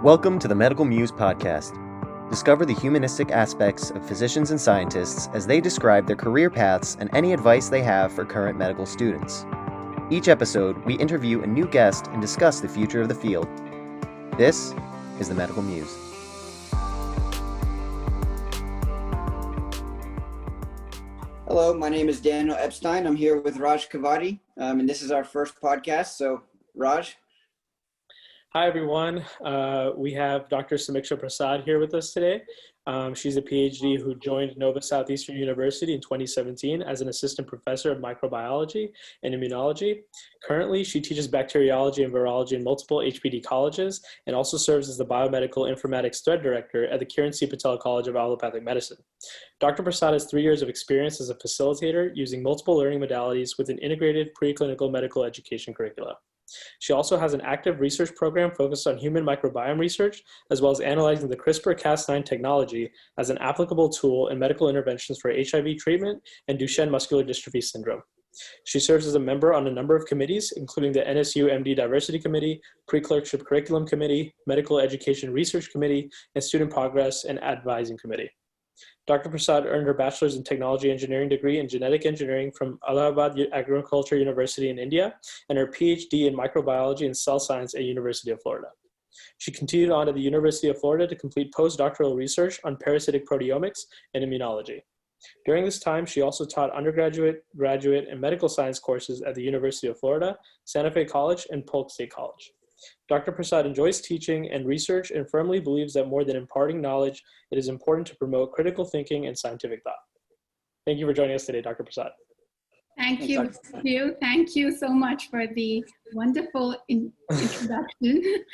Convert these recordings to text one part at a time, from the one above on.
Welcome to the Medical Muse podcast. Discover the humanistic aspects of physicians and scientists as they describe their career paths and any advice they have for current medical students. Each episode, we interview a new guest and discuss the future of the field. This is the Medical Muse. Hello, my name is Daniel Epstein. I'm here with Raj Kavadi, and this is our first podcast. So, Raj. Hi, everyone. We have Dr. Samiksha Prasad here with us today. She's a Ph.D. who joined Nova Southeastern University in 2017 as an assistant professor of microbiology and immunology. Currently, she teaches bacteriology and virology in multiple H.D. colleges and also serves as the Biomedical Informatics Thread Director at the Kiran Patel College of Allopathic Medicine. Dr. Prasad has 3 years of experience as a facilitator using multiple learning modalities with an integrated preclinical medical education curricula. She also has an active research program focused on human microbiome research, as well as analyzing the CRISPR-Cas9 technology as an applicable tool in medical interventions for HIV treatment and Duchene Muscular Dystrophy Syndrome. She serves as a member on a number of committees, including the NSU MD Diversity Committee, Pre-Clerkship Curriculum Committee, Medical Education Research Committee, and Student Progress and Advising Committee. Dr. Prasad earned her bachelor's in technology engineering degree in genetic engineering from Allahabad Agricultural University in India and her Ph.D. in microbiology and cell science at University of Florida. She continued on at the University of Florida to complete postdoctoral research on parasitic proteomics and immunology. During this time, she also taught undergraduate, graduate, and medical science courses at the University of Florida, Santa Fe College, and Polk State College. Dr. Prasad enjoys teaching and research and firmly believes that more than imparting knowledge, it is important to promote critical thinking and scientific thought. Thank you for joining us today, Dr. Prasad. Thank you. Thank you so much for the wonderful introduction.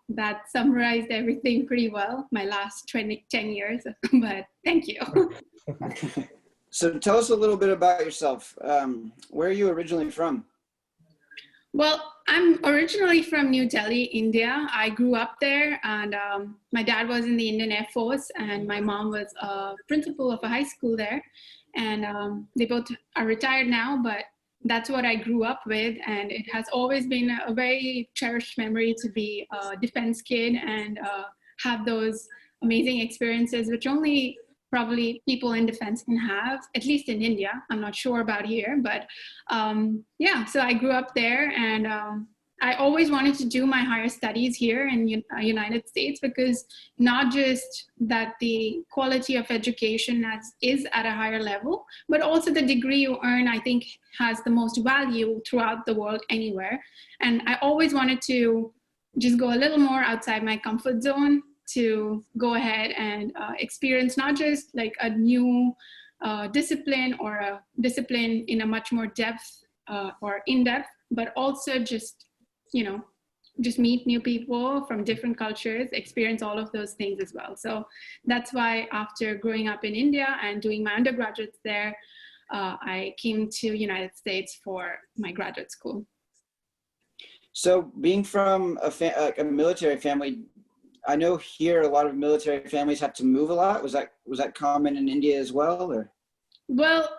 That summarized everything pretty well, my last 10 years, but thank you. So tell us a little bit about yourself. Where are you originally from? Well, I'm originally from New Delhi, India. I grew up there, and my dad was in the Indian Air Force, and my mom was a principal of a high school there. And they both are retired now, but that's what I grew up with. And it has always been a very cherished memory to be a defense kid and have those amazing experiences, which only probably people in defense can have, at least in India. I'm not sure about here, but yeah, so I grew up there, and I always wanted to do my higher studies here in United States, because not just that the quality of education is at a higher level, but also the degree you earn, I think, has the most value throughout the world anywhere. And I always wanted to just go a little more outside my comfort zone to go ahead and experience not just like a new discipline or a discipline in a much more depth or in-depth, but also just meet new people from different cultures, experience all of those things as well. So that's why after growing up in India and doing my undergraduates there, I came to United States for my graduate school. So being from a military family, I know here a lot of military families have to move a lot. Was that common in India as well, or? Well,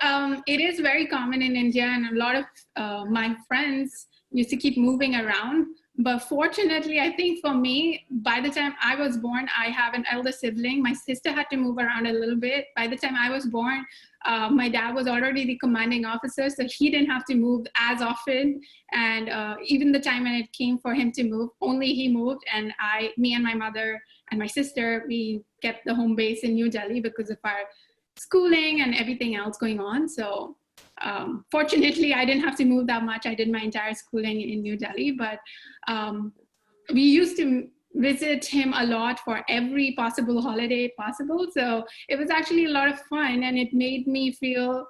it is very common in India, and a lot of my friends used to keep moving around. But fortunately, I think for me, by the time I was born, I have an elder sibling. My sister had to move around a little bit. By the time I was born, my dad was already the commanding officer, so he didn't have to move as often. And even the time when it came for him to move, only he moved. And me and my mother and my sister, we kept the home base in New Delhi because of our schooling and everything else going on. So fortunately, I didn't have to move that much. I did my entire schooling in New Delhi, but we used to visit him a lot for every possible holiday possible. So it was actually a lot of fun, and it made me feel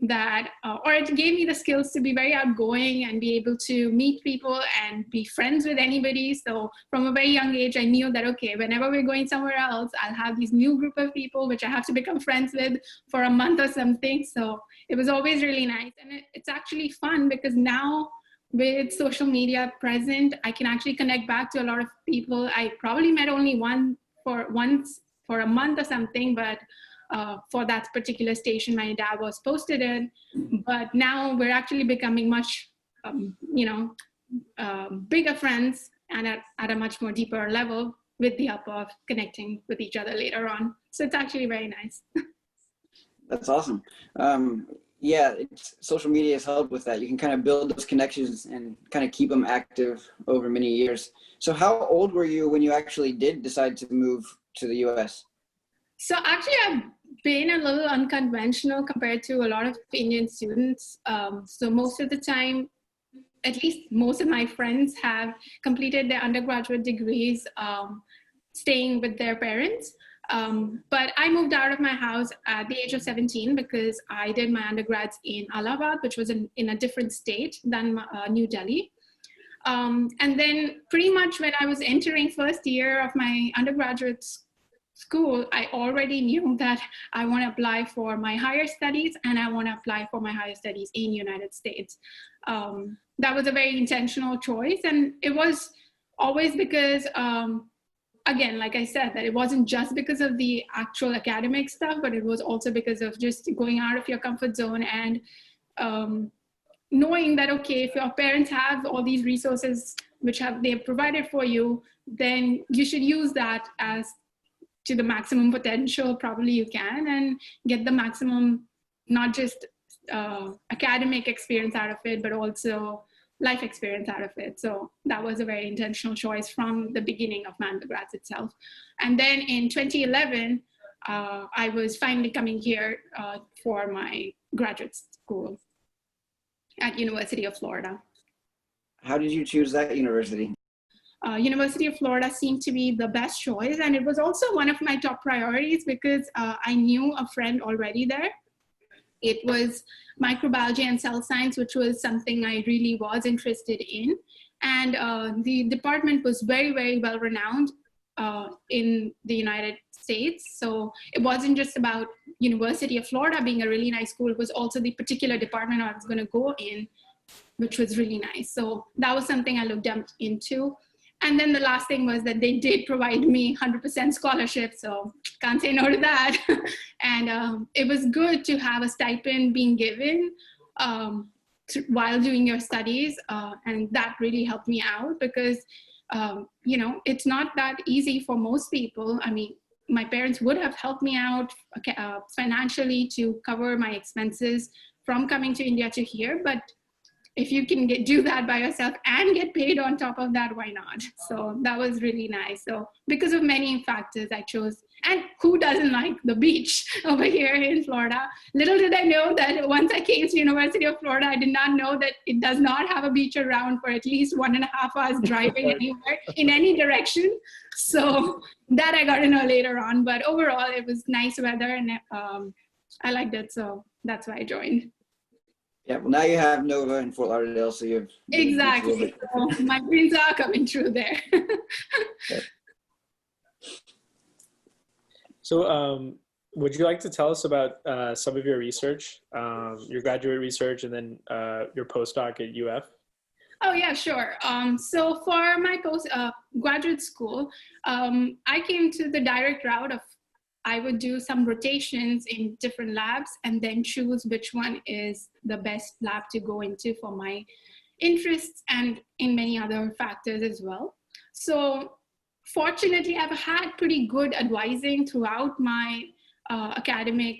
that, or it gave me the skills to be very outgoing and be able to meet people and be friends with anybody. So from a very young age, I knew that, okay, whenever we're going somewhere else, I'll have these new group of people which I have to become friends with for a month or something. So it was always really nice. And it's actually fun because now with social media present, I can actually connect back to a lot of people. I probably met only once for a month or something, but for that particular station my dad was posted in. But now we're actually becoming much, bigger friends and at a much more deeper level with the help of connecting with each other later on. So it's actually very nice. That's awesome. Yeah, social media has helped with that. You can kind of build those connections and kind of keep them active over many years. So how old were you when you actually did decide to move to the US? So actually, I've been a little unconventional compared to a lot of Indian students. So most of the time, at least most of my friends have completed their undergraduate degrees staying with their parents. But I moved out of my house at the age of 17 because I did my undergrads in Allahabad, which was in a different state than New Delhi. And then pretty much when I was entering first year of my undergraduate school, I already knew that I want to apply for my higher studies and I want to apply for my higher studies in United States. That was a very intentional choice. And it was always because, again, like I said, that it wasn't just because of the actual academic stuff, but it was also because of just going out of your comfort zone and knowing that, okay, if your parents have all these resources which they've provided for you, then you should use that as to the maximum potential probably you can and get the maximum, not just academic experience out of it, but also life experience out of it. So that was a very intentional choice from the beginning of my undergrads itself. And then in 2011, I was finally coming here for my graduate school at University of Florida. How did you choose that university? University of Florida seemed to be the best choice. And it was also one of my top priorities because I knew a friend already there. It was microbiology and cell science, which was something I really was interested in. And the department was very, very well renowned in the United States. So it wasn't just about University of Florida being a really nice school. It was also the particular department I was going to go in, which was really nice. So that was something I looked into. And then the last thing was that they did provide me 100% scholarship, so can't say no to that. And it was good to have a stipend being given while doing your studies, and that really helped me out because, it's not that easy for most people. I mean, my parents would have helped me out financially to cover my expenses from coming to India to here, but if you can do that by yourself and get paid on top of that, why not? So that was really nice. So because of many factors, I chose, and who doesn't like the beach over here in Florida? Little did I know that once I came to University of Florida, I did not know that it does not have a beach around for at least 1.5 hours driving anywhere in any direction. So that I got to know later on. But overall, it was nice weather and I liked it. So that's why I joined. Yeah, well, now you have Nova in Fort Lauderdale, so you have... Exactly. So my dreams are coming true there. So would you like to tell us about some of your research, your graduate research, and then your postdoc at UF? Oh, yeah, sure. So for my graduate school, I came to the direct route of I would do some rotations in different labs and then choose which one is the best lab to go into for my interests and in many other factors as well. So fortunately, I've had pretty good advising throughout my academic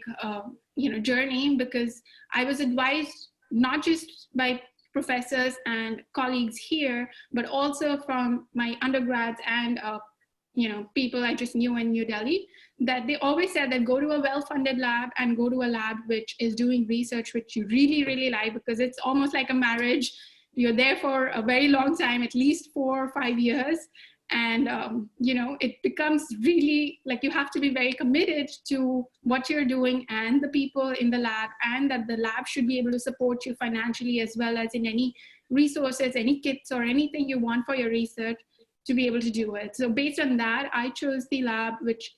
journey because I was advised not just by professors and colleagues here, but also from my undergrads and people I just knew in New Delhi, that they always said that go to a well-funded lab and go to a lab which is doing research which you really, really like, because it's almost like a marriage. You're there for a very long time, at least 4 or 5 years. And, it becomes really like you have to be very committed to what you're doing and the people in the lab, and that the lab should be able to support you financially as well as in any resources, any kits or anything you want for your research to be able to do it. So based on that, I chose the lab which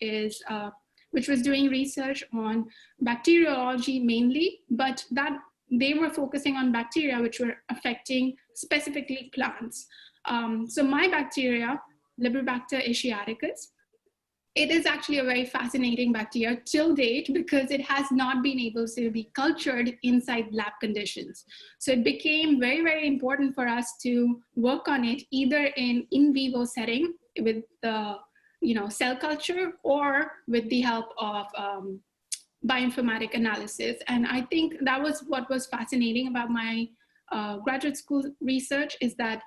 was doing research on bacteriology mainly, but that they were focusing on bacteria which were affecting specifically plants. So my bacteria, Liberibacter asiaticus, it is actually a very fascinating bacteria till date because it has not been able to be cultured inside lab conditions. So it became very, very important for us to work on it either in vivo setting with the cell culture or with the help of bioinformatic analysis. And I think that was what was fascinating about my graduate school research, is that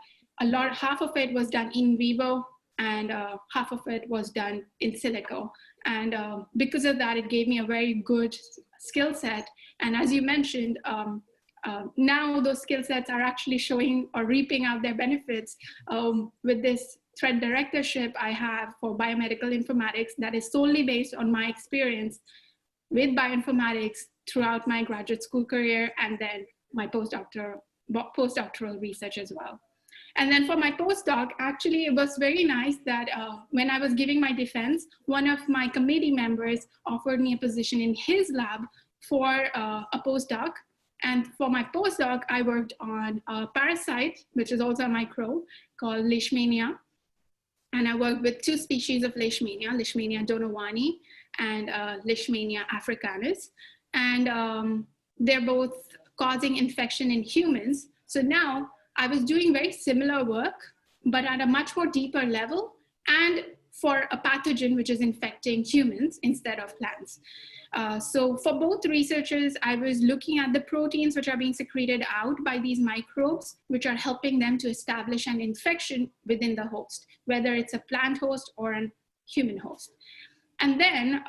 half of it was done in vivo and half of it was done in silico. And because of that, it gave me a very good skill set. And as you mentioned, now those skill sets are actually showing or reaping out their benefits with this thread directorship I have for biomedical informatics that is solely based on my experience with bioinformatics throughout my graduate school career and then my postdoctoral research as well. And then for my postdoc, actually, it was very nice that when I was giving my defense, one of my committee members offered me a position in his lab for a postdoc. And for my postdoc, I worked on a parasite, which is also a microbe called Leishmania. And I worked with 2 species of Leishmania, Leishmania donovani and Leishmania africanus. And they're both causing infection in humans. So now I was doing very similar work, but at a much more deeper level and for a pathogen which is infecting humans instead of plants. So for both researchers, I was looking at the proteins which are being secreted out by these microbes, which are helping them to establish an infection within the host, whether it's a plant host or a human host. And then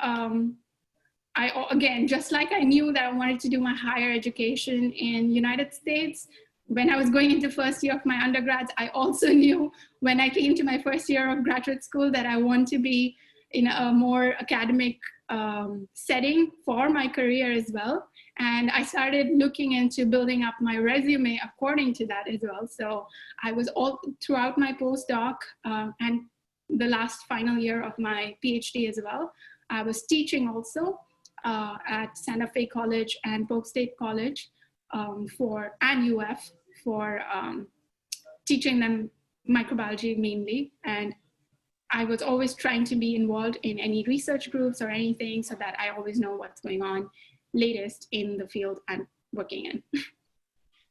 again, just like I knew that I wanted to do my higher education in United States, when I was going into first year of my undergrads, I also knew when I came to my first year of graduate school that I want to be in a more academic setting for my career as well. And I started looking into building up my resume according to that as well. So I was all throughout my postdoc and the last final year of my PhD as well. I was teaching also at Santa Fe College and Polk State College and UF for teaching them microbiology mainly. And I was always trying to be involved in any research groups or anything so that I always know what's going on latest in the field I'm working in.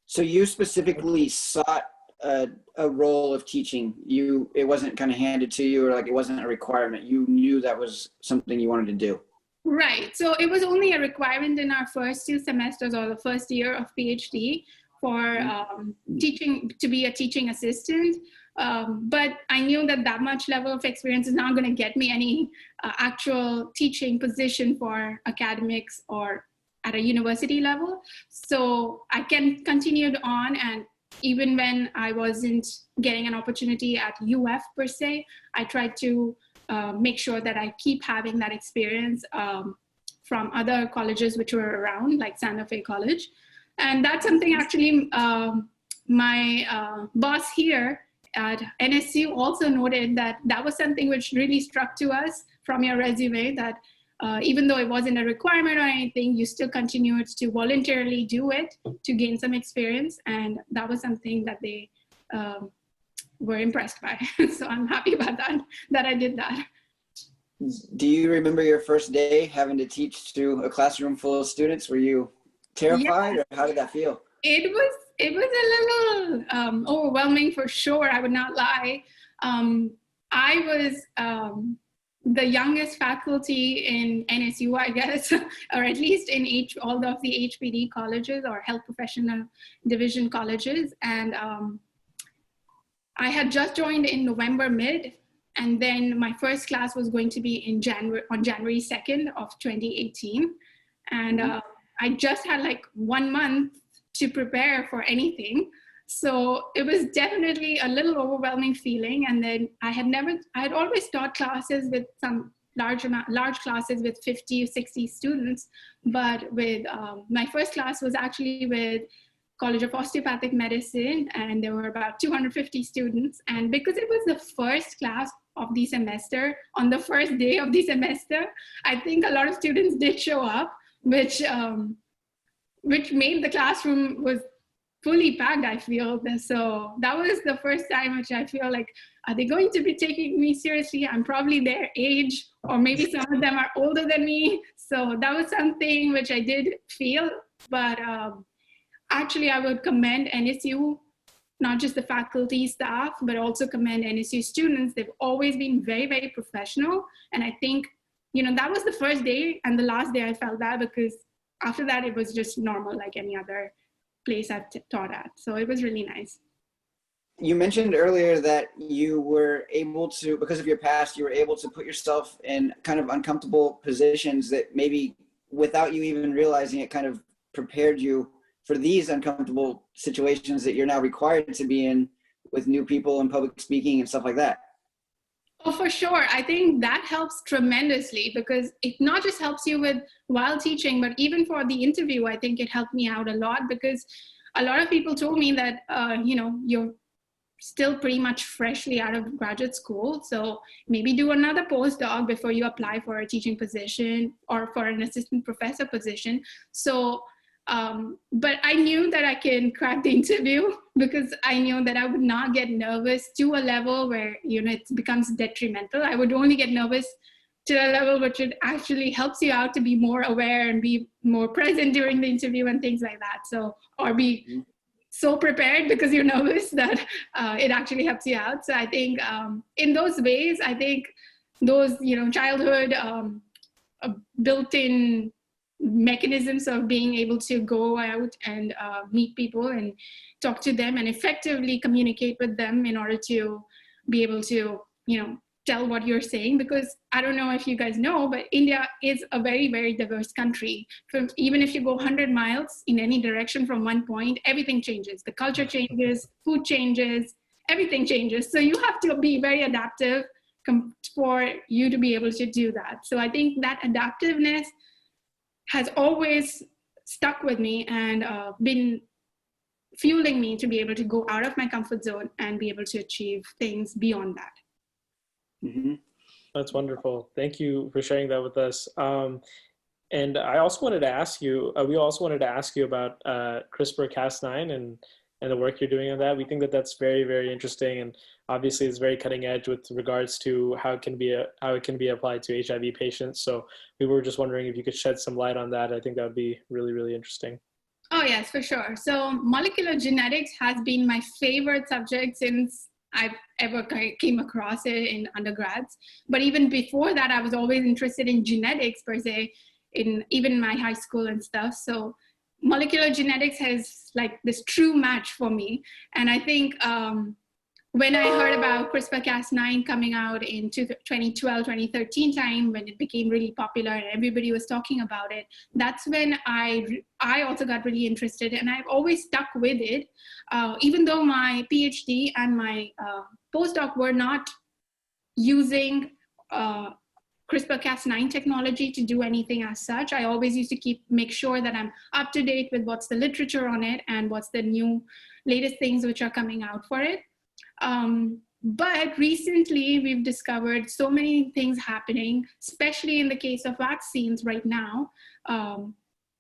So you specifically sought a role of teaching. It wasn't kind of handed to you, or like it wasn't a requirement. You knew that was something you wanted to do. Right. So it was only a requirement in our first 2 semesters or the first year of PhD for teaching, to be a teaching assistant. But I knew that much level of experience is not going to get me any actual teaching position for academics or at a university level. So I continued on, and even when I wasn't getting an opportunity at UF per se, I tried to make sure that I keep having that experience from other colleges which were around, like Santa Fe College. And that's something actually my boss here at NSU also noted that was something which really struck to us from your resume, that even though it wasn't a requirement or anything, you still continued to voluntarily do it to gain some experience. And that was something that they were impressed by. So I'm happy about that I did that. Do you remember your first day having to teach to a classroom full of students? Were you terrified, or how did that feel? It was a little overwhelming for sure. I would not lie. I was the youngest faculty in NSU, I guess, or at least in all of the HPD colleges or health professional division colleges. And I had just joined in November mid, and then my first class was going to be on January 2nd of 2018. And I just had like 1 month to prepare for anything. So it was definitely a little overwhelming feeling. And then I had always taught classes with some large classes with 50 or 60 students. But with my first class was actually with College of Osteopathic Medicine, and there were about 250 students. And because it was the first class of the semester, on the first day of the semester, I think a lot of students did show up, which made the classroom was fully packed, I feel. So that was the first time which I feel like, are they going to be taking me seriously? I'm probably their age, or maybe some of them are older than me. So that was something which I did feel. But actually, I would commend NSU, not just the faculty, staff, but also commend NSU students. They've always been very, very professional. And I think, that was the first day and the last day I felt that, because after that, it was just normal, like any other place I've taught at. So it was really nice. You mentioned earlier that you were able to, because of your past, you were able to put yourself in kind of uncomfortable positions that maybe without you even realizing it kind of prepared you for these uncomfortable situations that you're now required to be in with new people and public speaking and stuff like that. Oh, for sure. I think that helps tremendously, because it not just helps you with while teaching, but even for the interview, I think it helped me out a lot, because a lot of people told me that, you're still pretty much freshly out of graduate school. So maybe do another postdoc before you apply for a teaching position or for an assistant professor position. So, but I knew that I can crack the interview, because I knew that I would not get nervous to a level where, it becomes detrimental. I would only get nervous to a level which it actually helps you out to be more aware and be more present during the interview and things like that. So, or be so prepared because you're nervous that it actually helps you out. So I think in those ways, I think those, childhood built-in mechanisms of being able to go out and meet people and talk to them and effectively communicate with them in order to be able to, tell what you're saying. Because I don't know if you guys know, but India is a very, very diverse country. Even if you go 100 miles in any direction from one point, everything changes. The culture changes, food changes, everything changes. So you have to be very adaptive for you to be able to do that. So I think that adaptiveness has always stuck with me and been fueling me to be able to go out of my comfort zone and be able to achieve things beyond that. Mm-hmm. That's wonderful. Thank you for sharing that with us. And I also wanted to ask you, we also wanted to ask you about CRISPR-Cas9 and the work you're doing on that. We think that that's very, very interesting, and obviously it's very cutting edge with regards to how it can be applied to HIV patients. So we were just wondering if you could shed some light on that. I think that would be really, really interesting. Oh yes, for sure. So molecular genetics has been my favorite subject since I've ever came across it in undergrads. But even before that, I was always interested in genetics per se, in even my high school and stuff. So molecular genetics has like this true match for me. And I think when I heard about CRISPR-Cas9 coming out in 2012, 2013 time, when it became really popular and everybody was talking about it, that's when I also got really interested, and I've always stuck with it. Even though my PhD and my postdoc were not using CRISPR-Cas9 technology to do anything as such, I always used to make sure that I'm up to date with what's the literature on it and what's the latest things which are coming out for it. But recently we've discovered so many things happening, especially in the case of vaccines right now.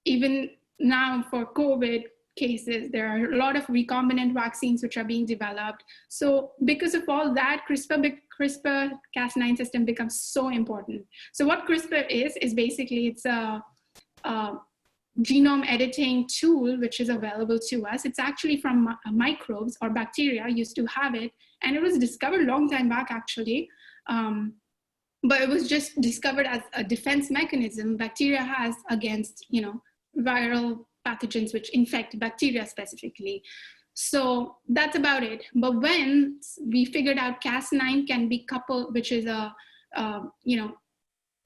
Even now for COVID cases, there are a lot of recombinant vaccines which are being developed. So because of all that, CRISPR-Cas9 system becomes so important. So what CRISPR is basically, it's a genome editing tool which is available to us. It's actually from microbes or bacteria used to have it, and it was discovered a long time back actually, but it was just discovered as a defense mechanism bacteria has against viral pathogens which infect bacteria specifically. So that's about it. But when we figured out Cas9 can be coupled, which is a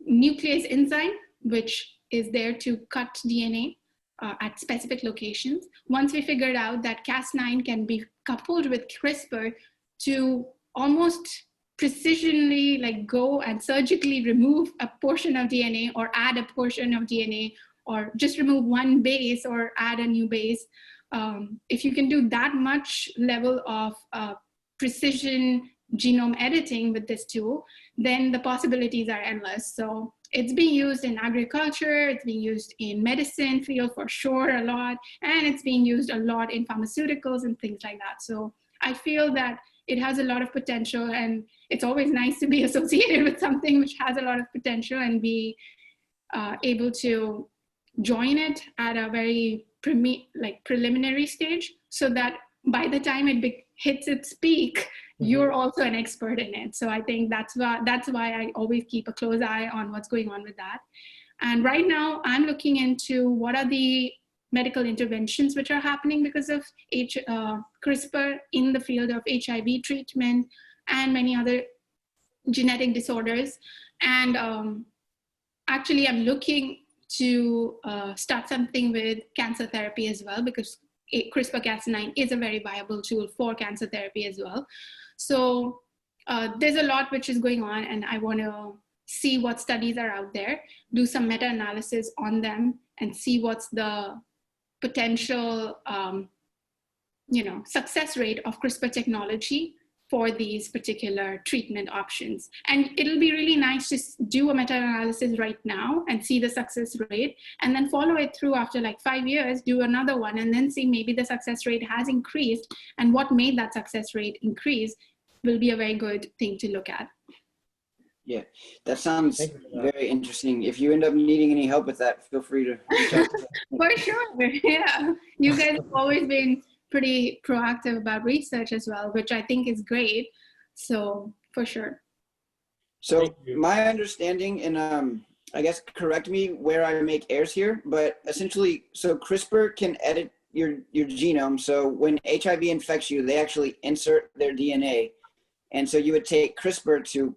nuclease enzyme which is there to cut DNA at specific locations. Once we figured out that Cas9 can be coupled with CRISPR to almost precisionally go and surgically remove a portion of DNA or add a portion of DNA or just remove one base or add a new base. If you can do that much level of precision genome editing with this tool, then the possibilities are endless. So it's being used in agriculture, it's being used in medicine field for sure a lot, and it's being used a lot in pharmaceuticals and things like that. So I feel that it has a lot of potential, and it's always nice to be associated with something which has a lot of potential and be able to join it at a very preliminary stage, so that by the time it hits its peak, you're also an expert in it. So I think that's why I always keep a close eye on what's going on with that. And right now I'm looking into what are the medical interventions which are happening because of CRISPR in the field of HIV treatment and many other genetic disorders. And actually I'm looking to start something with cancer therapy as well, because CRISPR-Cas9 is a very viable tool for cancer therapy as well. So there's a lot which is going on, and I want to see what studies are out there, do some meta-analysis on them, and see what's the potential success rate of CRISPR technology for these particular treatment options. And it'll be really nice to do a meta-analysis right now and see the success rate, and then follow it through after like 5 years, do another one, and then see maybe the success rate has increased, and what made that success rate increase will be a very good thing to look at. Yeah, that sounds very interesting. If you end up needing any help with that, feel free to reach out. For sure, yeah. You guys have always been pretty proactive about research as well, which I think is great. So for sure. So my understanding, and I guess correct me where I make errors here, but essentially, so CRISPR can edit your genome. So when HIV infects you, they actually insert their DNA. And so you would take CRISPR to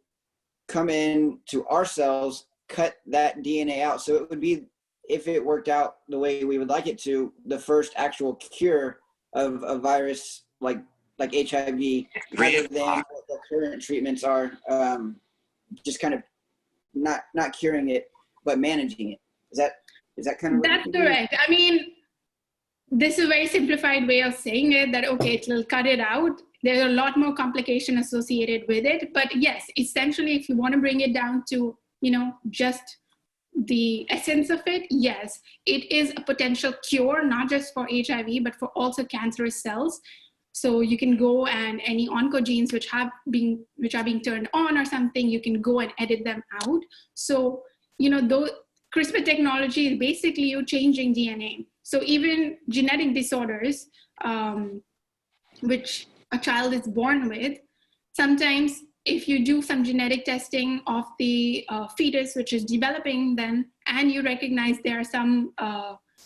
come in to our cells, cut that DNA out. So it would be, if it worked out the way we would like it to, the first actual cure of a virus like HIV, rather than what the current treatments are, just kind of not curing it, but managing it. Is that kind of? That's correct. I mean, this is a very simplified way of saying it, that, okay, it'll cut it out. There's a lot more complication associated with it. But yes, essentially, if you want to bring it down to, just the essence of it, yes, it is a potential cure, not just for HIV, but for also cancerous cells. So you can go, and any oncogenes which are being turned on or something, you can go and edit them out. So, though CRISPR technology is basically you changing DNA. So even genetic disorders, which a child is born with, sometimes if you do some genetic testing of the fetus which is developing then, and you recognize there are some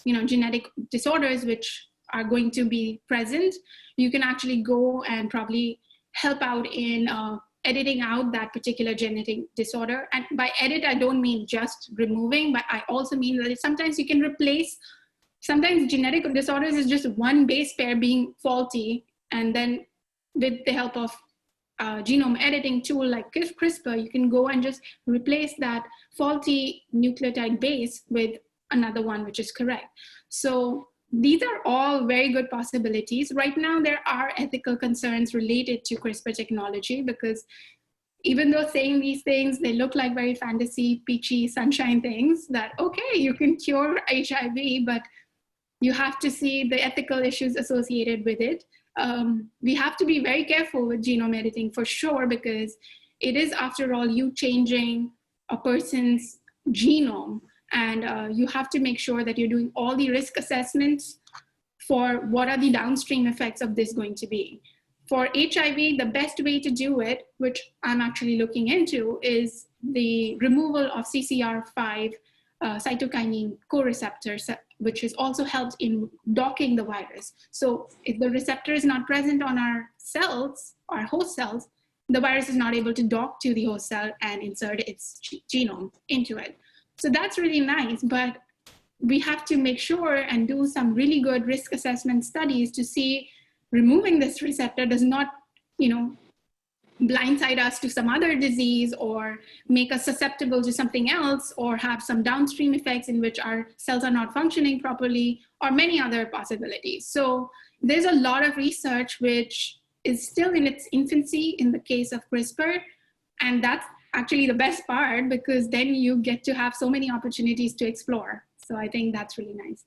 genetic disorders which are going to be present, you can actually go and probably help out in editing out that particular genetic disorder. And by edit, I don't mean just removing, but I also mean that sometimes you can replace, sometimes genetic disorders is just one base pair being faulty, and then with the help of genome editing tool like CRISPR, you can go and just replace that faulty nucleotide base with another one which is correct. So these are all very good possibilities. Right now, there are ethical concerns related to CRISPR technology, because even though saying these things, they look like very fantasy, peachy, sunshine things that, okay, you can cure HIV, but you have to see the ethical issues associated with it. We have to be very careful with genome editing for sure, because it is, after all, you changing a person's genome. And you have to make sure that you're doing all the risk assessments for what are the downstream effects of this going to be. For HIV, the best way to do it, which I'm actually looking into, is the removal of CCR5 cytokinin co-receptors, which is also helped in docking the virus. So if the receptor is not present on our cells, our host cells, the virus is not able to dock to the host cell and insert its genome into it. So that's really nice, but we have to make sure and do some really good risk assessment studies to see removing this receptor does not, blindside us to some other disease or make us susceptible to something else, or have some downstream effects in which our cells are not functioning properly, or many other possibilities. So there's a lot of research which is still in its infancy in the case of CRISPR, and that's actually the best part, because then you get to have so many opportunities to explore. So I think that's really nice.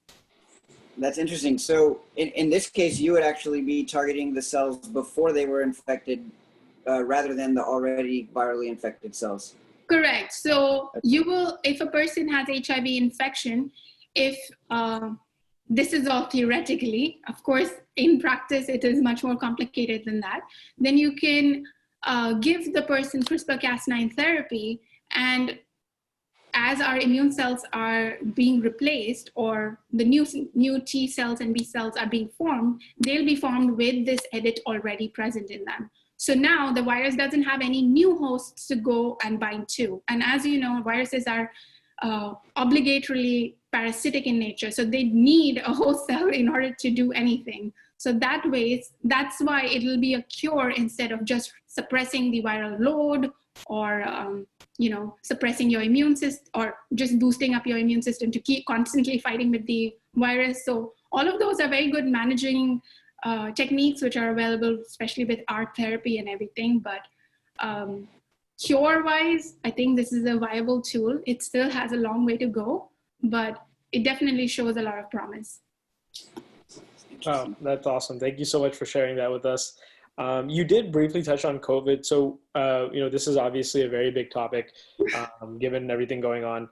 That's interesting. So in this case, you would actually be targeting the cells before they were infected rather than the already virally infected cells. Correct. So you will, if a person has HIV infection, if this is all theoretically, of course, in practice, it is much more complicated than that, then you can give the person CRISPR-Cas9 therapy, and as our immune cells are being replaced, or the new T cells and B cells are being formed, they'll be formed with this edit already present in them. So now the virus doesn't have any new hosts to go and bind to. And as you know, viruses are obligatorily parasitic in nature. So they need a host cell in order to do anything. So that way, that's why it will be a cure instead of just suppressing the viral load, or suppressing your immune system, or just boosting up your immune system to keep constantly fighting with the virus. So all of those are very good managing techniques which are available, especially with art therapy and everything. But cure-wise, I think this is a viable tool. It still has a long way to go, but it definitely shows a lot of promise. Oh, that's awesome. Thank you so much for sharing that with us. You did briefly touch on COVID. So, this is obviously a very big topic, given everything going on.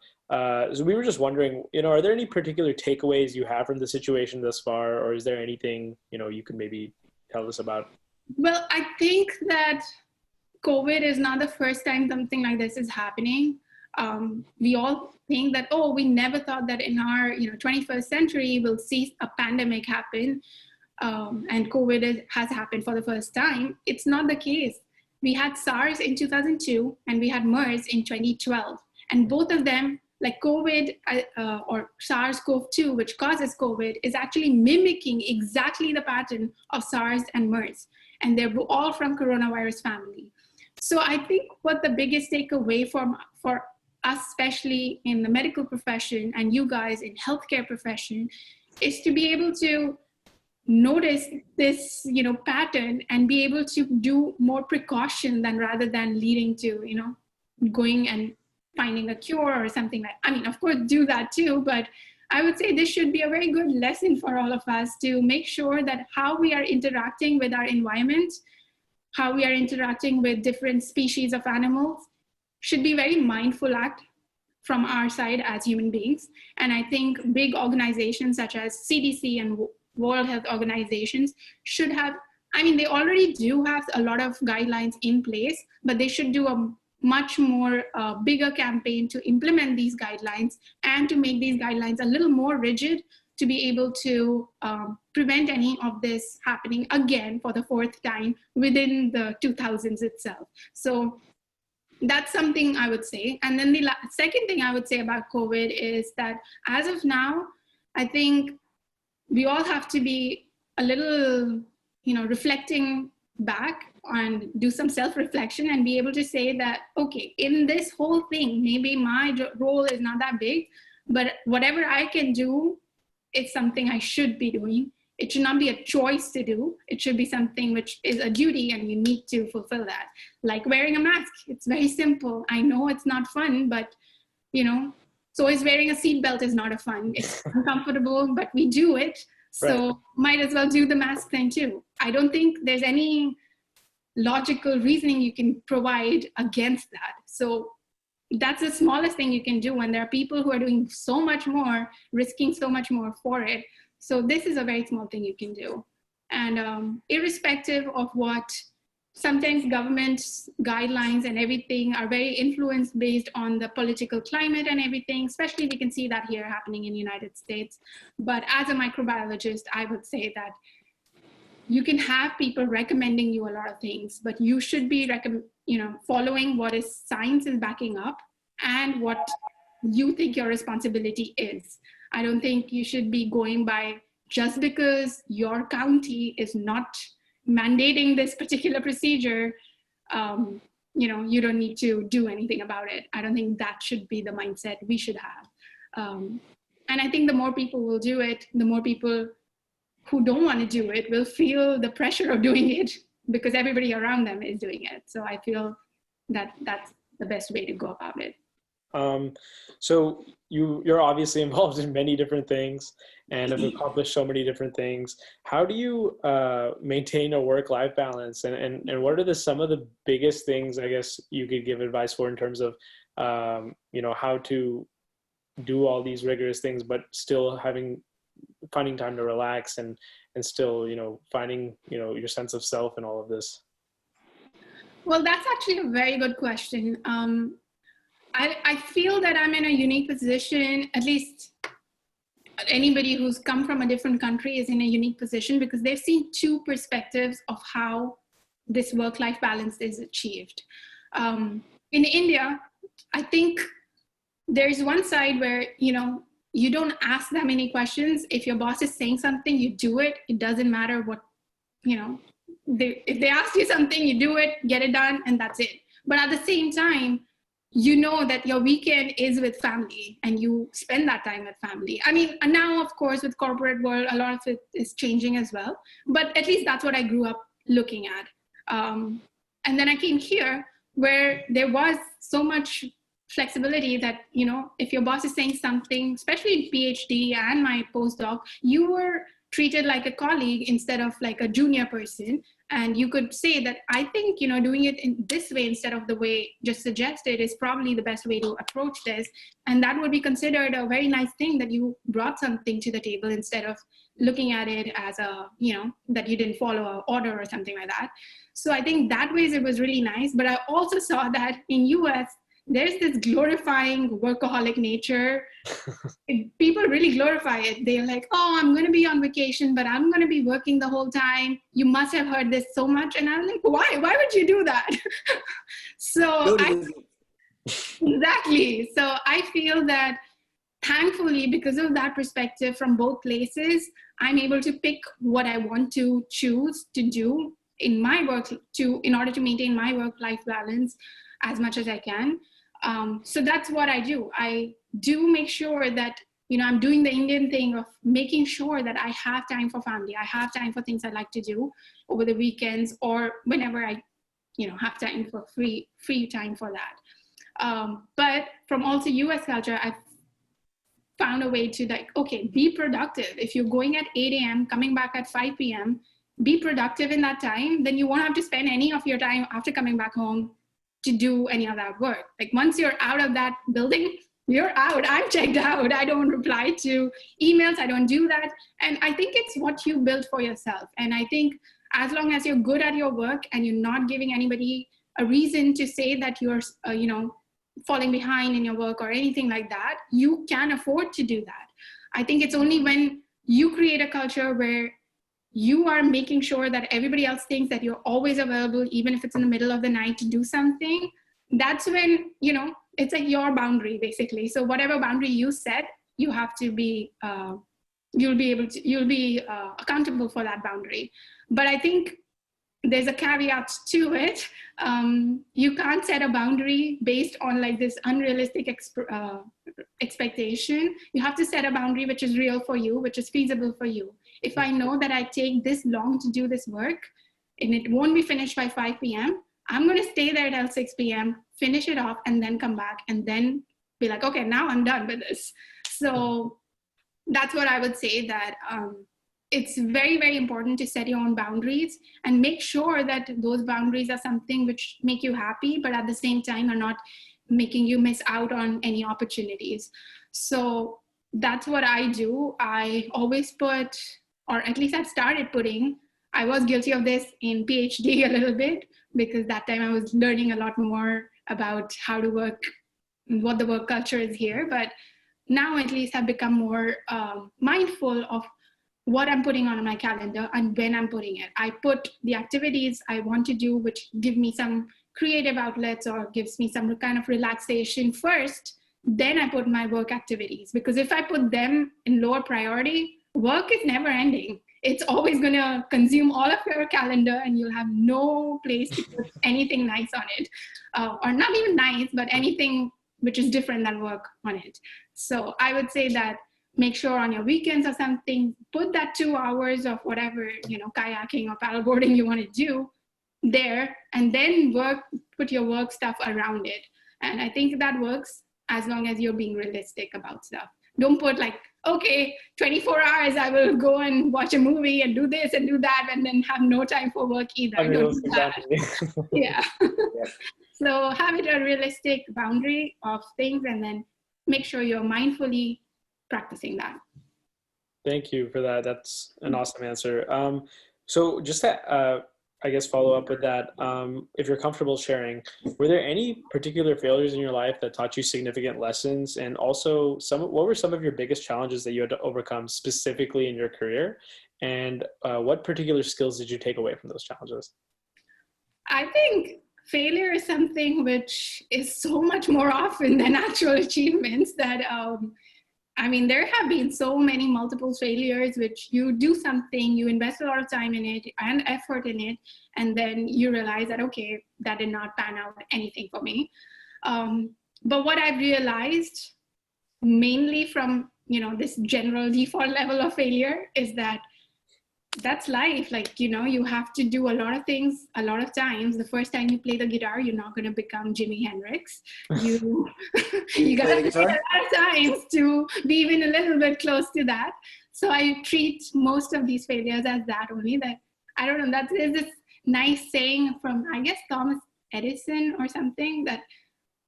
So we were just wondering, are there any particular takeaways you have from the situation thus far, or is there anything, you could maybe tell us about? Well, I think that COVID is not the first time something like this is happening. We all think that, we never thought that in our 21st century we'll see a pandemic happen, and COVID has happened for the first time. It's not the case. We had SARS in 2002 and we had MERS in 2012, and both of them, like COVID or SARS-CoV-2, which causes COVID, is actually mimicking exactly the pattern of SARS and MERS, and they're all from coronavirus family. So I think what the biggest takeaway for us, especially in the medical profession, and you guys in healthcare profession, is to be able to notice this pattern and be able to do more precaution rather than leading to going and finding a cure or something like. I mean, of course, do that too, but I would say this should be a very good lesson for all of us to make sure that how we are interacting with our environment, how we are interacting with different species of animals, should be very mindful act from our side as human beings. And I think big organizations such as CDC and World Health Organizations should have, they already do have a lot of guidelines in place, but they should do a much more bigger campaign to implement these guidelines and to make these guidelines a little more rigid to be able to prevent any of this happening again for the fourth time within the 2000s itself. So that's something I would say. And then the second thing I would say about COVID is that as of now, I think we all have to be a little, reflecting back and do some self-reflection and be able to say that, okay, in this whole thing, maybe my role is not that big, but whatever I can do, it's something I should be doing. It should not be a choice to do. It should be something which is a duty and you need to fulfill that. Like wearing a mask, it's very simple. I know it's not fun, but so is wearing a seatbelt is not a fun. It's uncomfortable, but we do it. So right. Might as well do the mask thing too. I don't think there's any logical reasoning you can provide against that. So that's the smallest thing you can do when there are people who are doing so much more, risking so much more for it. So this is a very small thing you can do. And irrespective of what, sometimes government guidelines and everything are very influenced based on the political climate and everything, especially we can see that here happening in the United States. But as a microbiologist, I would say that you can have people recommending you a lot of things, but you should be following what is science is backing up and what you think your responsibility is. I don't think you should be going by just because your county is not mandating this particular procedure, you don't need to do anything about it. I don't think that should be the mindset we should have. And I think the more people will do it, the more people who don't want to do it will feel the pressure of doing it because everybody around them is doing it. So I feel that that's the best way to go about it. So you're obviously involved in many different things and have accomplished so many different things. How do you maintain a work-life balance? And what are some of the biggest things, I guess, you could give advice for in terms of, how to do all these rigorous things, but still finding time to relax and still, finding, your sense of self and all of this? Well, that's actually a very good question. I feel that I'm in a unique position, at least anybody who's come from a different country is in a unique position because they've seen two perspectives of how this work-life balance is achieved. In India, I think there's one side where, you don't ask that many questions. If your boss is saying something, you do it. It doesn't matter what, if they ask you something, you do it, get it done, and that's it. But at the same time, you know that your weekend is with family and you spend that time with family. I mean, now, of course, with corporate world, a lot of it is changing as well. But at least that's what I grew up looking at. And then I came here where there was so much flexibility that, if your boss is saying something, especially in PhD and my postdoc, you were treated like a colleague instead of like a junior person. And you could say that I think, doing it in this way instead of the way just suggested is probably the best way to approach this. And that would be considered a very nice thing that you brought something to the table instead of looking at it as that you didn't follow an order or something like that. So I think that ways it was really nice. But I also saw that in US, there's this glorifying workaholic nature. People really glorify it. They're like, oh, I'm going to be on vacation, but I'm going to be working the whole time. You must have heard this so much. And I'm like, why? Why would you do that? Exactly. So I feel that thankfully, because of that perspective from both places, I'm able to pick what I want to choose to do in my work in order to maintain my work-life balance as much as I can. So that's what I do. I do make sure that, I'm doing the Indian thing of making sure that I have time for family. I have time for things I like to do over the weekends or whenever I, have time for free time for that. But from also US culture, I've found a way to be productive. If you're going at 8 a.m., coming back at 5 p.m., be productive in that time, then you won't have to spend any of your time after coming back home to do any of that work. Like once you're out of that building, you're out. I'm checked out. I don't reply to emails. I don't do that. And I think it's what you build for yourself. And I think as long as you're good at your work and you're not giving anybody a reason to say that you're, falling behind in your work or anything like that, you can afford to do that. I think it's only when you create a culture where you are making sure that everybody else thinks that you're always available, even if it's in the middle of the night to do something, that's when, it's like your boundary basically. So whatever boundary you set, you have to be, you'll be accountable for that boundary. But I think there's a caveat to it. You can't set a boundary based on like this unrealistic expectation. You have to set a boundary which is real for you, which is feasible for you. If I know that I take this long to do this work and it won't be finished by 5 p.m., I'm going to stay there till 6 p.m., finish it off, and then come back and then be like, okay, now I'm done with this. So that's what I would say, that it's very, very important to set your own boundaries and make sure that those boundaries are something which make you happy, but at the same time are not making you miss out on any opportunities. So that's what I do. I always put, or at least I've started putting, I was guilty of this in PhD a little bit, because that time I was learning a lot more about how to work, what the work culture is here. But now at least I've become more mindful of what I'm putting on my calendar and when I'm putting it. I put the activities I want to do, which give me some creative outlets or gives me some kind of relaxation first. Then I put my work activities, because if I put them in lower priority, work is never ending. It's always going to consume all of your calendar and you'll have no place to put anything nice on it. Or not even nice, but anything which is different than work on it. So I would say that make sure on your weekends or something, put that 2 hours of whatever, kayaking or paddleboarding you want to do there, and then put your work stuff around it. And I think that works as long as you're being realistic about stuff. Don't put like, okay, 24 hours, I will go and watch a movie and do this and do that, and then have no time for work either. Don't do that. Yeah. So have it a realistic boundary of things, and then make sure you're mindfully practicing that. Thank you for that. That's an awesome answer. So just to, I guess, follow up with that, if you're comfortable sharing, were there any particular failures in your life that taught you significant lessons? And also, what were some of your biggest challenges that you had to overcome specifically in your career? And what particular skills did you take away from those challenges? I think failure is something which is so much more often than actual achievements that, I mean, there have been so many multiple failures, which you do something, you invest a lot of time in it and effort in it, and then you realize that, okay, that did not pan out anything for me. But what I've realized, mainly from, this general default level of failure, is that that's life. Like, you have to do a lot of things a lot of times. The first time you play the guitar, you're not going to become Jimi Hendrix. You got to play a lot of times to be even a little bit close to that. So I treat most of these failures as that only. That, I don't know, there's this nice saying from, I guess, Thomas Edison or something, that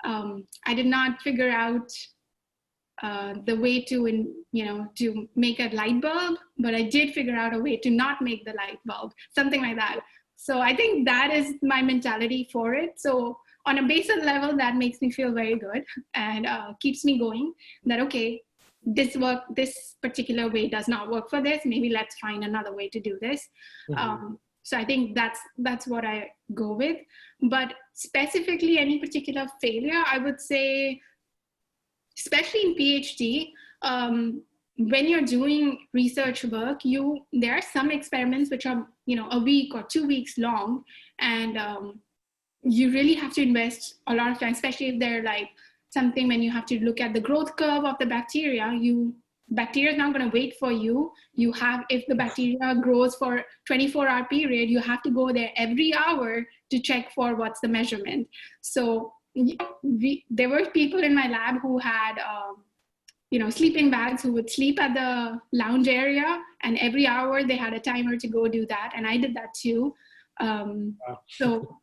I did not figure out the way to, to make a light bulb, but I did figure out a way to not make the light bulb, something like that. So I think that is my mentality for it. So on a basic level, that makes me feel very good and keeps me going, that, okay, this particular way does not work for this. Maybe let's find another way to do this. Mm-hmm. So I think that's what I go with. But specifically any particular failure, I would say, especially in PhD, when you're doing research work, there are some experiments which are, a week or 2 weeks long, and you really have to invest a lot of time, especially if they're like something when you have to look at the growth curve of the bacteria. Bacteria is not going to wait for you. If the bacteria grows for 24-hour period, you have to go there every hour to check for what's the measurement. So there were people in my lab who had, sleeping bags, who would sleep at the lounge area, and every hour they had a timer to go do that. And I did that too. Wow. So,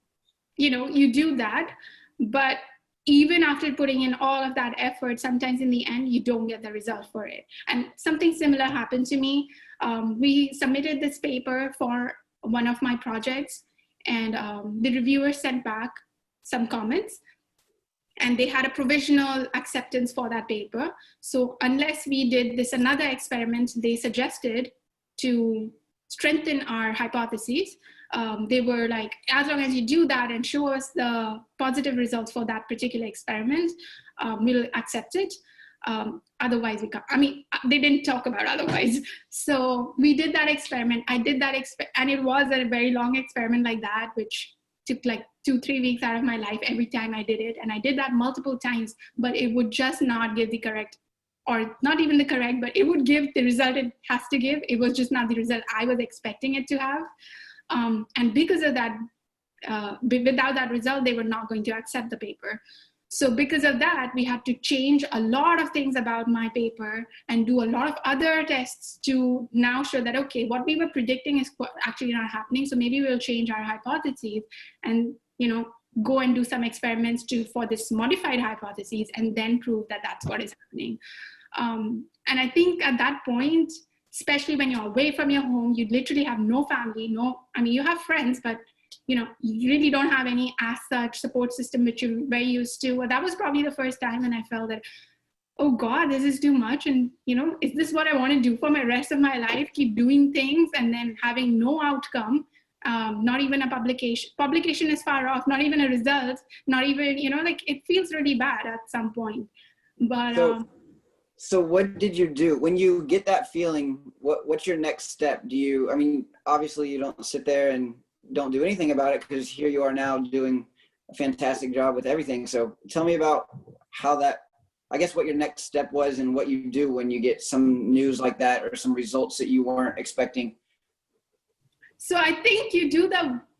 you do that, but even after putting in all of that effort, sometimes in the end, you don't get the result for it. And something similar happened to me. We submitted this paper for one of my projects, and the reviewer sent back some comments, and they had a provisional acceptance for that paper. So unless we did this another experiment, they suggested to strengthen our hypotheses. They were like, as long as you do that and show us the positive results for that particular experiment, we'll accept it. Otherwise, we can't. I mean, they didn't talk about otherwise. So we did that experiment. I did that and it was a very long experiment like that, which took like 2-3 weeks out of my life every time I did it. And I did that multiple times, but it would just not give the correct, or not even the correct, but it would give the result it has to give. It was just not the result I was expecting it to have. And because of that, without that result, they were not going to accept the paper. So because of that, we had to change a lot of things about my paper and do a lot of other tests to now show that, okay, what we were predicting is actually not happening. So maybe we'll change our hypotheses and, go and do some experiments for this modified hypotheses and then prove that that's what is happening. And I think at that point, especially when you're away from your home, you literally have no family, you have friends, but you really don't have any as such support system which you're very used to. That was probably the first time when I felt that, oh God, this is too much. And, is this what I want to do for my rest of my life? Keep doing things and then having no outcome, not even a publication. Publication is far off, not even a result, not even, it feels really bad at some point. But So what did you do when you get that feeling? What's your next step? Obviously you don't sit there and don't do anything about it, because here you are now doing a fantastic job with everything. So tell me about what your next step was and what you do when you get some news like that or some results that you weren't expecting. So I think you do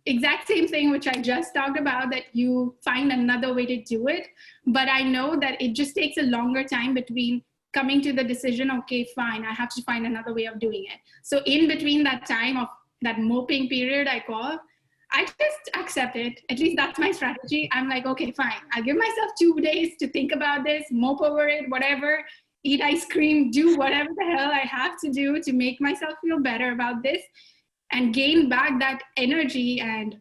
exact same thing which I just talked about, that you find another way to do it. But I know that it just takes a longer time between coming to the decision, okay, fine, I have to find another way of doing it. So in between that time of that moping period, I just accept it. At least that's my strategy. I'm like, okay, fine. I'll give myself 2 days to think about this, mope over it, whatever, eat ice cream, do whatever the hell I have to do to make myself feel better about this and gain back that energy and,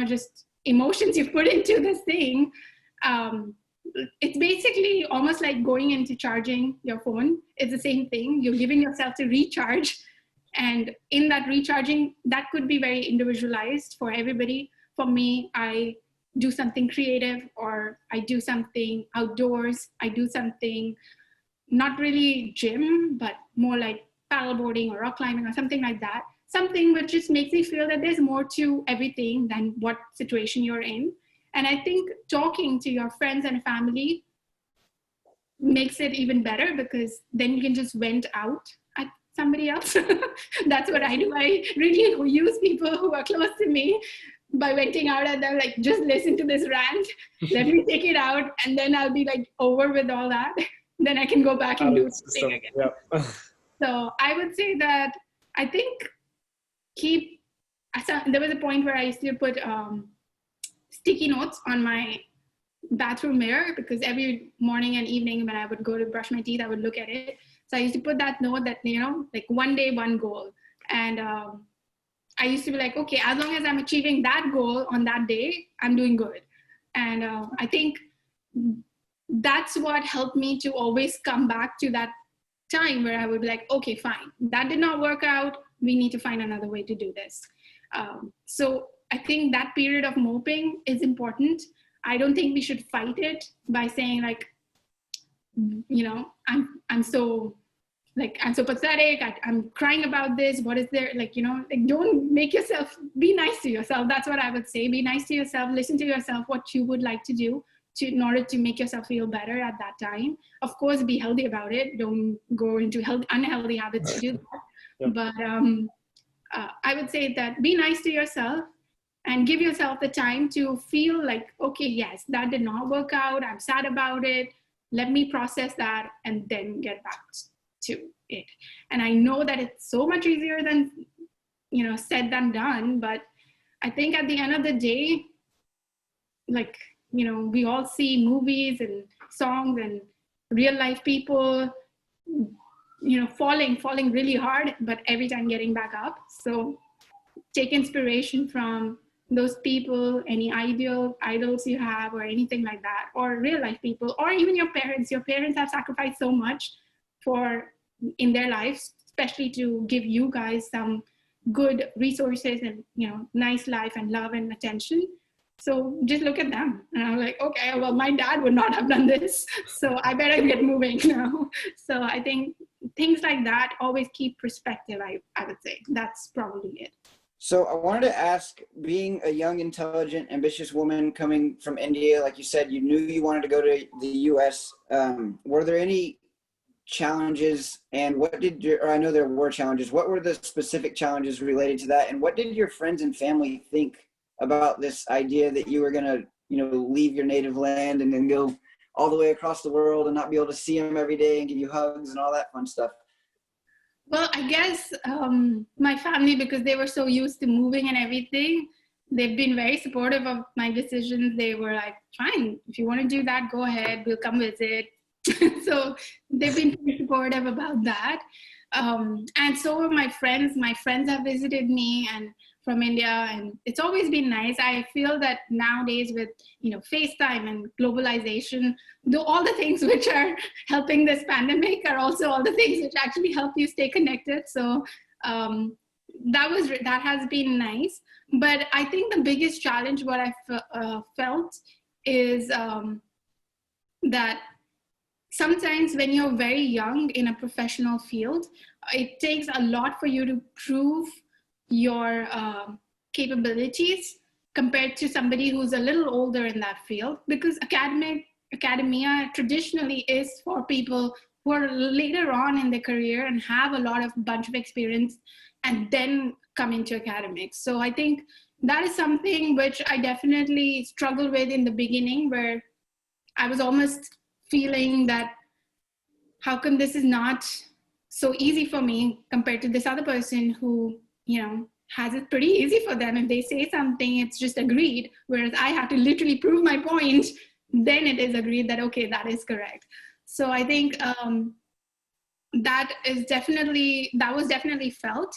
just emotions you put into this thing. It's basically almost like going into charging your phone. It's the same thing. You're giving yourself to recharge. And in that recharging, that could be very individualized for everybody. For me, I do something creative, or I do something outdoors. I do something not really gym, but more like paddleboarding or rock climbing or something like that. Something which just makes me feel that there's more to everything than what situation you're in. And I think talking to your friends and family makes it even better, because then you can just vent out at somebody else. That's what I do. I really use people who are close to me by venting out at them, like, just listen to this rant, let me take it out, and then I'll be like over with all that. Then I can go back and do something again. Yeah. So I would say that I think there was a point where I used to put sticky notes on my bathroom mirror, because every morning and evening when I would go to brush my teeth, I would look at it. So I used to put that note that, like 1 day, 1 goal. And I used to be like, okay, as long as I'm achieving that goal on that day, I'm doing good. And I think that's what helped me to always come back to that time where I would be like, okay, fine, that did not work out. We need to find another way to do this. So I think that period of moping is important. I don't think we should fight it by saying like, I'm so pathetic. I'm crying about this. What is there? Like, don't make yourself, be nice to yourself. That's what I would say. Be nice to yourself. Listen to yourself, what you would like to do in order to make yourself feel better at that time. Of course, be healthy about it. Don't go into unhealthy habits to do that. Yep. But I would say that be nice to yourself and give yourself the time to feel like, okay, yes, that did not work out. I'm sad about it. Let me process that and then get back to it. And I know that it's so much easier than, said than done. But I think at the end of the day, like, we all see movies and songs and real life people, falling really hard, but every time getting back up. So take inspiration from those people, any idols you have or anything like that, or real life people, or even your parents. Your parents have sacrificed so much in their lives, especially to give you guys some good resources and, nice life and love and attention. So just look at them. And I'm like, okay, well, my dad would not have done this, so I better get moving now. So I think things like that always keep perspective, I would say. That's probably it. So I wanted to ask, being a young, intelligent, ambitious woman coming from India, like you said, you knew you wanted to go to the US. Were there any challenges, and I know there were challenges. What were the specific challenges related to that? And what did your friends and family think about this idea that you were going to, leave your native land and then go all the way across the world and not be able to see them every day and give you hugs and all that fun stuff? Well, I guess my family, because they were so used to moving and everything, they've been very supportive of my decisions. They were like, fine, if you want to do that, go ahead, we'll come visit. So they've been pretty supportive about that. And so were my friends. My friends have visited me and from India, and it's always been nice. I feel that nowadays with, FaceTime and globalization, though all the things which are helping this pandemic are also all the things which actually help you stay connected. So that has been nice. But I think the biggest challenge what I felt is that sometimes when you're very young in a professional field, it takes a lot for you to prove your capabilities compared to somebody who's a little older in that field, because academia traditionally is for people who are later on in their career and have a bunch of experience and then come into academics. So I think that is something which I definitely struggled with in the beginning, where I was almost feeling that how come this is not so easy for me compared to this other person who, has it pretty easy for them. If they say something, it's just agreed, whereas I have to literally prove my point, then it is agreed that, okay, that is correct. So I think that was definitely felt,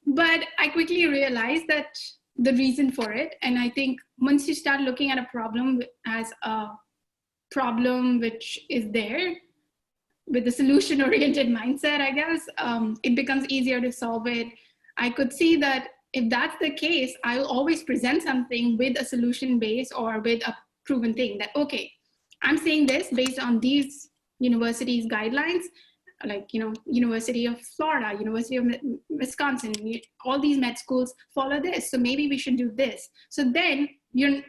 but I quickly realized that the reason for it, and I think once you start looking at a problem as a problem which is there with a solution-oriented mindset, I guess, it becomes easier to solve it. I could see that if that's the case, I'll always present something with a solution base or with a proven thing that, okay, I'm saying this based on these universities' guidelines, like, University of Florida, University of Wisconsin, all these med schools follow this. So maybe we should do this. So then you're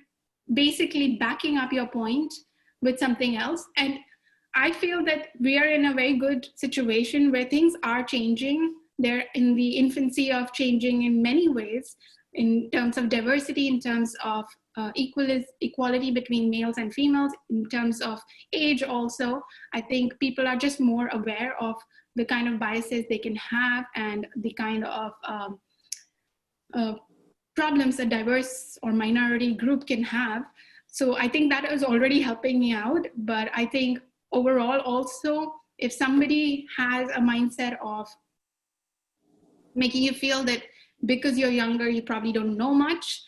basically backing up your point with something else. And I feel that we are in a very good situation where things are changing. They're in the infancy of changing in many ways, in terms of diversity, in terms of equality between males and females, in terms of age also. I think people are just more aware of the kind of biases they can have and the kind of problems a diverse or minority group can have. So I think that is already helping me out. But I think overall also, if somebody has a mindset of making you feel that because you're younger, you probably don't know much,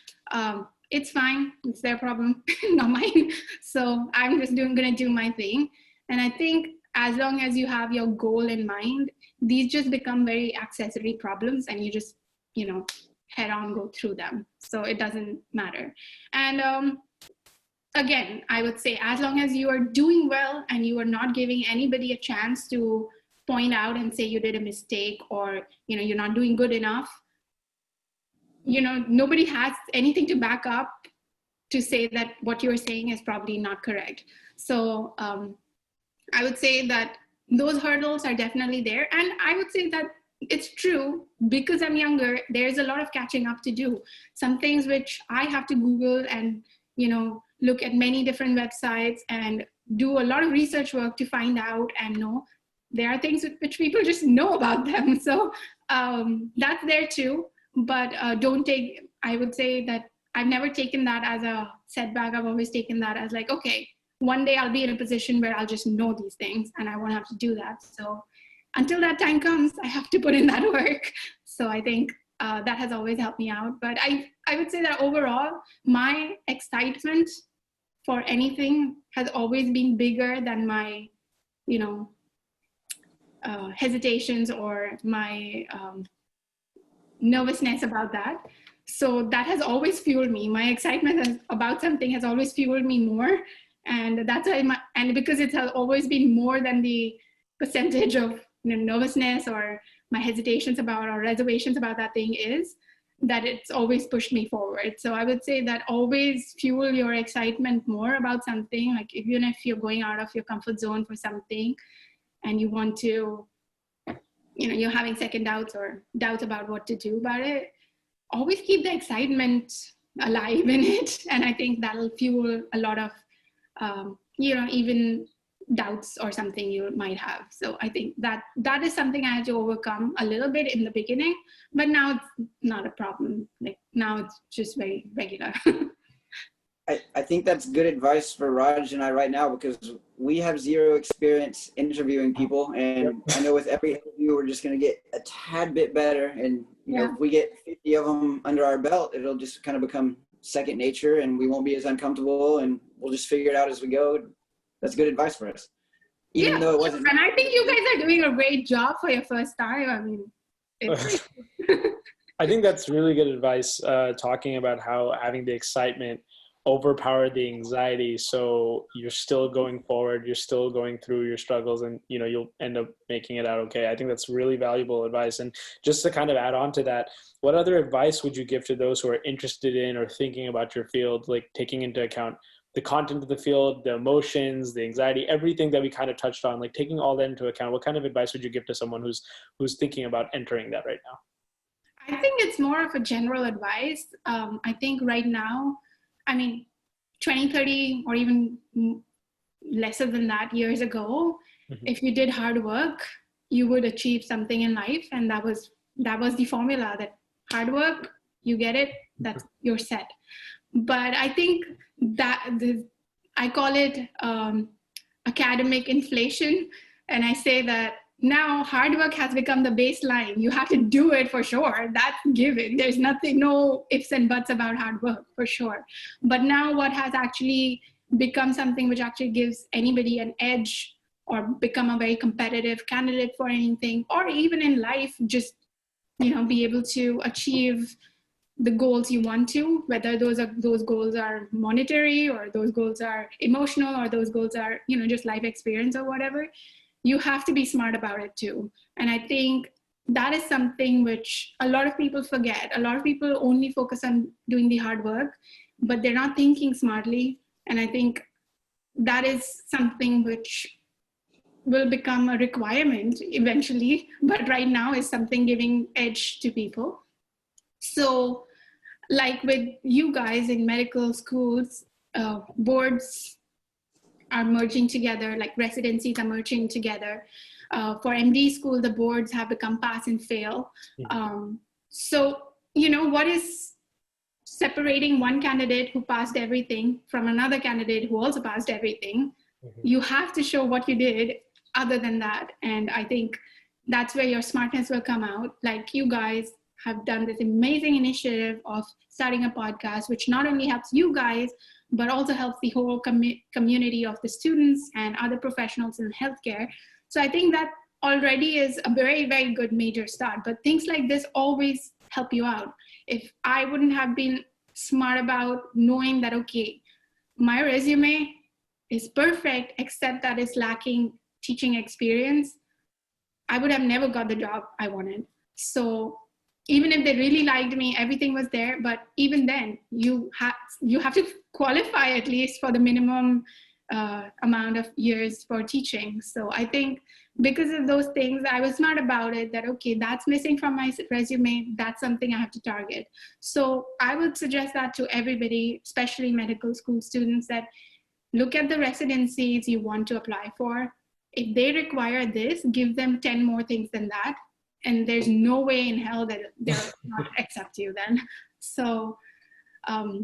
it's fine. It's their problem, not mine. So I'm just gonna do my thing. And I think as long as you have your goal in mind, these just become very accessory problems, and you just, head on go through them. So it doesn't matter. And again, I would say, as long as you are doing well and you are not giving anybody a chance to point out and say you did a mistake, or you're not doing good enough, nobody has anything to back up to say that what you're saying is probably not correct. So I would say that those hurdles are definitely there. And I would say that it's true, because I'm younger, there's a lot of catching up to do. Some things which I have to Google and, look at many different websites and do a lot of research work to find out and know. There are things which people just know about them. So that's there too. But I would say that I've never taken that as a setback. I've always taken that as like, okay, one day I'll be in a position where I'll just know these things and I won't have to do that. So until that time comes, I have to put in that work. So I think that has always helped me out. But I would say that overall, my excitement for anything has always been bigger than my, hesitations or my nervousness about that. So that has always fueled me. My excitement about something has always fueled me more. And that's why and because it has always been more than the percentage of nervousness or my hesitations about or reservations about that thing is, that it's always pushed me forward. So I would say that always fuel your excitement more about something, like even if you're going out of your comfort zone for something and you want to, you're having second doubts or doubts about what to do about it, always keep the excitement alive in it. And I think that'll fuel a lot of, even doubts or something you might have. So I think that is something I had to overcome a little bit in the beginning, but now it's not a problem. Like now it's just very regular. I think that's good advice for Raj and I right now, because we have zero experience interviewing people. And I know with every interview, we're just going to get a tad bit better. And, if we get 50 of them under our belt, it'll just kind of become second nature and we won't be as uncomfortable and we'll just figure it out as we go. That's good advice for us. Even though it wasn't. And I think you guys are doing a great job for your first time. I mean, it's I think that's really good advice, talking about how having the excitement overpower the anxiety, so you're still going forward, you're still going through your struggles, and you'll end up making it out okay. I think that's really valuable advice. And just to kind of add on to that, what other advice would you give to those who are interested in or thinking about your field, like taking into account the content of the field, the emotions, the anxiety, everything that we kind of touched on, like taking all that into account? What kind of advice would you give to someone who's thinking about entering that right now? I think it's more of a general advice. I think right now, 20, 30, or even lesser than that years ago, if you did hard work, you would achieve something in life. And that was the formula, that hard work, you get it, that's you're set. But I think that I call it academic inflation. And I say that now hard work has become the baseline. You have to do it for sure. That's given. There's no ifs and buts about hard work for sure. But now what has actually become something which actually gives anybody an edge or become a very competitive candidate for anything, or even in life, just, be able to achieve the goals you want to, whether those goals are monetary, or those goals are emotional, or those goals are, just life experience or whatever. You have to be smart about it too. And I think that is something which a lot of people forget. A lot of people only focus on doing the hard work, but they're not thinking smartly. And I think that is something which will become a requirement eventually, but right now is something giving edge to people. So like with you guys in medical schools, boards are merging together, like residencies are merging together. For MD school, the boards have become pass and fail. So, what is separating one candidate who passed everything from another candidate who also passed everything? You have to show what you did other than that. And I think that's where your smartness will come out. Like you guys have done this amazing initiative of starting a podcast, which not only helps you guys, but also helps the whole community of the students and other professionals in healthcare. So I think that already is a very, very good major start. But things like this always help you out. If I wouldn't have been smart about knowing that, okay, my resume is perfect, except that it's lacking teaching experience, I would have never got the job I wanted. So even if they really liked me, everything was there, but even then you have to qualify at least for the minimum amount of years for teaching. So I think because of those things, I was smart about it, that, okay, that's missing from my resume. That's something I have to target. So I would suggest that to everybody, especially medical school students, that look at the residencies you want to apply for. If they require this, give them 10 more things than that. And there's no way in hell that they'll not accept you then. So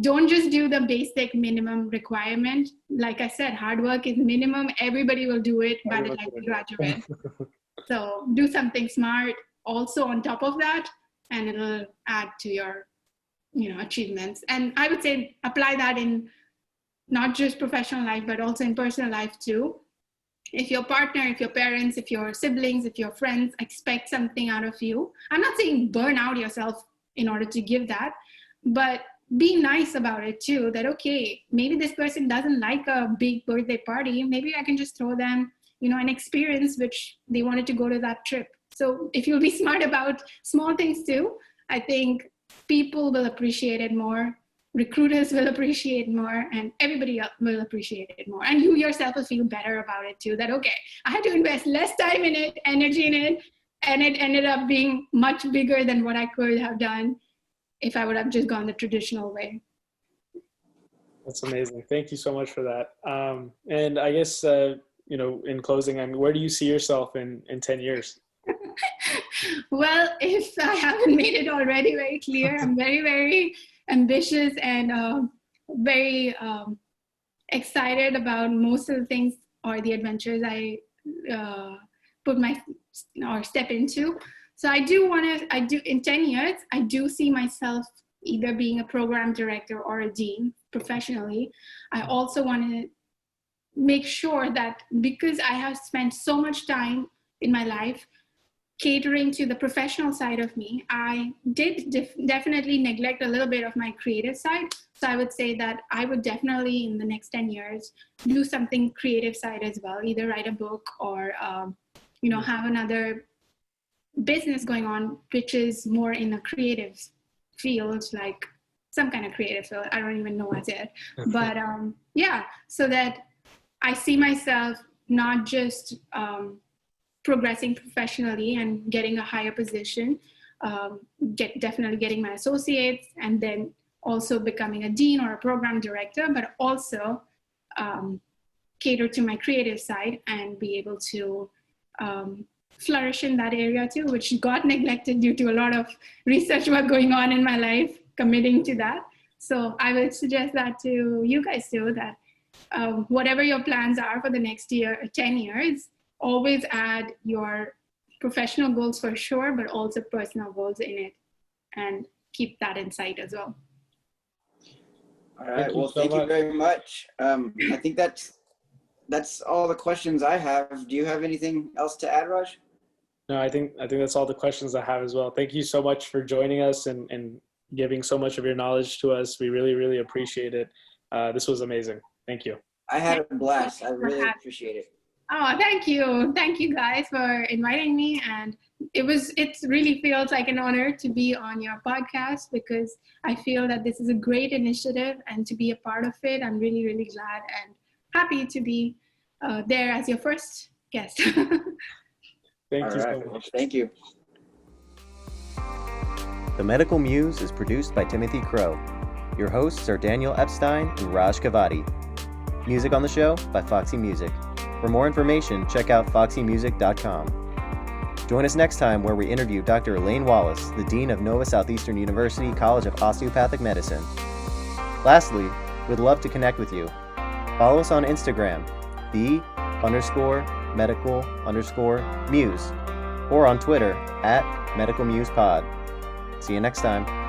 don't just do the basic minimum requirement. Like I said, hard work is minimum. Everybody will do it by the time you graduate. So do something smart also on top of that, and it'll add to your achievements. And I would say apply that in not just professional life, but also in personal life too. If your partner, if your parents, if your siblings, if your friends expect something out of you, I'm not saying burn out yourself in order to give that, but be nice about it too, that, okay, maybe this person doesn't like a big birthday party. Maybe I can just throw them, an experience which they wanted to go to that trip. So if you'll be smart about small things too, I think people will appreciate it more. Recruiters will appreciate more, and everybody else will appreciate it more. And you yourself will feel better about it too, that, okay, I had to invest less time in it, energy in it, and it ended up being much bigger than what I could have done if I would have just gone the traditional way. That's amazing. Thank you so much for that. And I guess, in closing, where do you see yourself in 10 years? Well, if I haven't made it already very clear, I'm very, very ambitious and very excited about most of the things or the adventures I step into. So I do in 10 years, I do see myself either being a program director or a dean professionally. I also want to make sure that, because I have spent so much time in my life catering to the professional side of me, I did definitely neglect a little bit of my creative side. So I would say that I would definitely, in the next 10 years, do something creative side as well, either write a book or, have another business going on, which is more in a creative field, like some kind of creative field. I don't even know what's it. But so that I see myself not just progressing professionally and getting a higher position, definitely getting my associates, and then also becoming a dean or a program director, but also cater to my creative side and be able to flourish in that area too, which got neglected due to a lot of research work going on in my life, committing to that. So I would suggest that to you guys too, that whatever your plans are for the next 10 years, always add your professional goals for sure, but also personal goals in it, and keep that in sight as well. All right. Well, thank you very much. I think that's all the questions I have. Do you have anything else to add, Raj? No, I think that's all the questions I have as well. Thank you so much for joining us and giving so much of your knowledge to us. We really, really appreciate it. This was amazing. Thank you. I had a blast. I really appreciate it. Oh, thank you. Thank you guys for inviting me. And it really feels like an honor to be on your podcast, because I feel that this is a great initiative, and to be a part of it, I'm really, really glad and happy to be there as your first guest. Thank you so much. Thank you. The Medical Muse is produced by Timothy Crow. Your hosts are Daniel Epstein and Raj Kavadi. Music on the show by Foxy Music. For more information, check out foxymusic.com. Join us next time where we interview Dr. Elaine Wallace, the Dean of Nova Southeastern University College of Osteopathic Medicine. Lastly, we'd love to connect with you. Follow us on Instagram, _medical_muse, or on Twitter @medicalmusepod. See you next time.